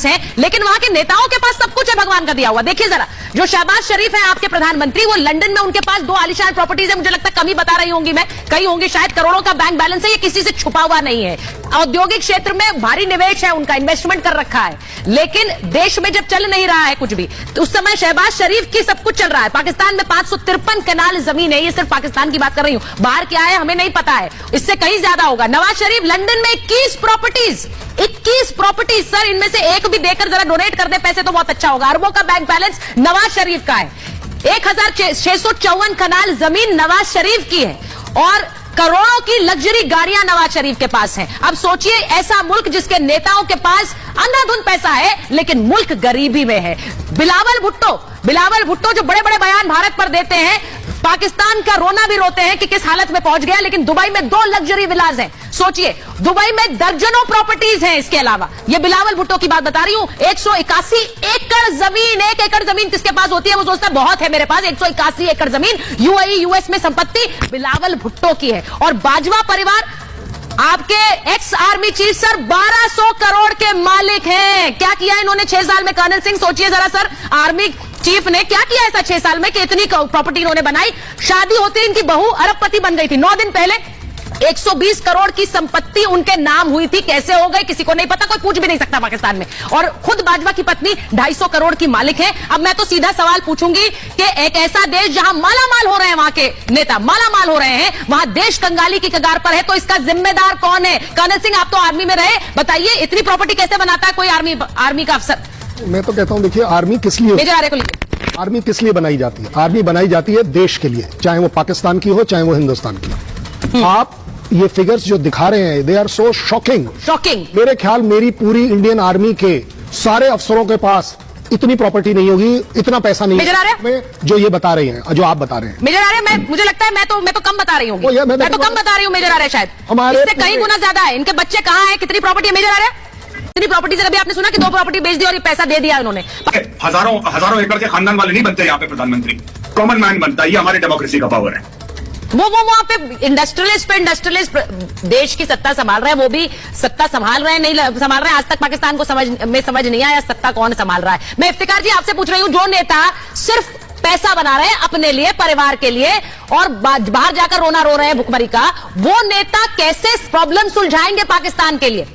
पास है, लेकिन वहां के नेताओं के पास सब कुछ है भगवान का दिया हुआ। देखिए जरा, जो शहबाज शरीफ है आपके प्रधानमंत्री, वो लंदन में उनके पास 2 आलीशान प्रॉपर्टीज है। मुझे लगता है कमी बता रही होंगी मैं, कई होंगी शायद, करोड़ों का बैंक बैलेंस है, ये किसी से छुपा हुआ नहीं है। औद्योगिक क्षेत्र में भारी निवेश है उनका, इन्वेस्टमेंट कर रखा है, लेकिन देश में जब चल नहीं रहा है कुछ भी, तो उस समय शहबाज शरीफ की सब कुछ चल रहा है। पाकिस्तान में 553 कनाल जमीन है, ये सिर्फ पाकिस्तान की बात कर रही हूं, बाहर क्या है हमें नहीं पता है, इससे कहीं ज्यादा होगा। नवाज शरीफ लंदन में 21 प्रॉपर्टीज सर, इनमें से एक भी देकर जरा डोनेट कर दे पैसे तो बहुत अच्छा होगा। अरबों का बैंक बैलेंस नवाज शरीफ का है, 1654 कनाल जमीन नवाज शरीफ की है, और करोड़ों की लग्जरी गाड़ियां नवाज शरीफ के पास हैं। अब सोचिए, ऐसा मुल्क जिसके नेताओं के पास अंधाधुंध पैसा है, लेकिन मुल्क गरीबी में है। बिलावल भुट्टो जो बड़े बड़े बयान भारत पर देते हैं, पाकिस्तान का रोना भी रोते हैं कि किस हालत में पहुंच गया, लेकिन दुबई में 2 लग्जरी विलाज हैं। सोचिए, दुबई में दर्जनों प्रॉपर्टीज हैं। इसके अलावा ये बिलावल भुट्टो की बात बता रही हूं, 181 एकड़ जमीन, 1 एकड़ जमीन किसके पास होती है, वो सोचता है बहुत है मेरे पास, 181 एकड़ जमीन यूएई यूएस में संपत्ति बिलावल भुट्टो की है। और बाजवा परिवार, आपके ex army chief sir, 1200 crore के मालिक हैं। क्या किया इन्होंने 6 साल में? कर्नल सिंह सोचिए जरा सर, आर्मी चीफ ने क्या किया ऐसा 6 साल में कि इतनी प्रॉपर्टी इन्होंने बनाई। शादी होती इनकी बहू अरबपति बन गई थी। 9 दिन पहले 120 करोड़ की संपत्ति उनके नाम हुई थी, कैसे हो गई किसी को नहीं पता, कोई पूछ भी नहीं सकता पाकिस्तान में। और खुद बाजवा की पत्नी 250 करोड़ की मालिक है। अब मैं तो सीधा सवाल पूछूंगी कि एक ऐसा देश जहां मालामाल हो रहे हैं, वहां के नेता मालामाल हो रहे हैं, वहां देश कंगाली की कगार पर है, तो इसका जिम्मेदार कौन है? कर्नल सिंह, आप तो आर्मी में रहे, बताइए इतनी प्रॉपर्टी कैसे बनाता है कोई आर्मी का अफसर? मैं तो कहता हूं, देखिए आर्मी किस लिए, मेजर आर्य को लीजिए। आर्मी किस लिए बनाई जाती है? आर्मी बनाई जाती है देश के लिए, चाहे वो पाकिस्तान की हो चाहे वो हिंदुस्तान की हो। आप ये फिगर्स जो दिखा रहे हैं, दे आर सो शॉकिंग। मेरे ख्याल मेरी पूरी इंडियन आर्मी के सारे अफसरों के पास इतनी प्रॉपर्टी नहीं होगी, इतना पैसा नहीं है जो ये बता रहे हैं, जो आप बता रहे हैं। मेजर आर्य, मुझे लगता है मैं तो कम बता रही हूँ, मैं तो कम बता रही हूँ मेजर आर्य, शायद हमारे इससे कहीं गुना ज्यादा है। इनके बच्चे कहाँ हैं, कितनी प्रॉपर्टी है मेजर आर्य? इतनी प्रॉपर्टी से अभी आपने सुना कि 2 प्रॉपर्टी बेच दी और ये पैसा दे दिया उन्होंने। हजारों एकड़ के खानदान वाले नहीं बनते यहाँ पे प्रधानमंत्री, कॉमन मैन बनता है। ये हमारी डेमोक्रेसी का पावर है। वो वहां पे इंडस्ट्रियलिस्ट देश की सत्ता संभाल रहे हैं, वो भी सत्ता संभाल रहे हैं, नहीं संभाल रहे हैं। आज तक पाकिस्तान को समझ नहीं आया सत्ता कौन संभाल रहा है। मैं इफ्तिकार जी आपसे पूछ रही हूं, जो नेता सिर्फ पैसा बना रहे हैं अपने लिए, परिवार के लिए, और बाहर जाकर रोना रो रहे हैं भुखमरी का, वो नेता कैसे प्रॉब्लम सुलझाएंगे पाकिस्तान के लिए?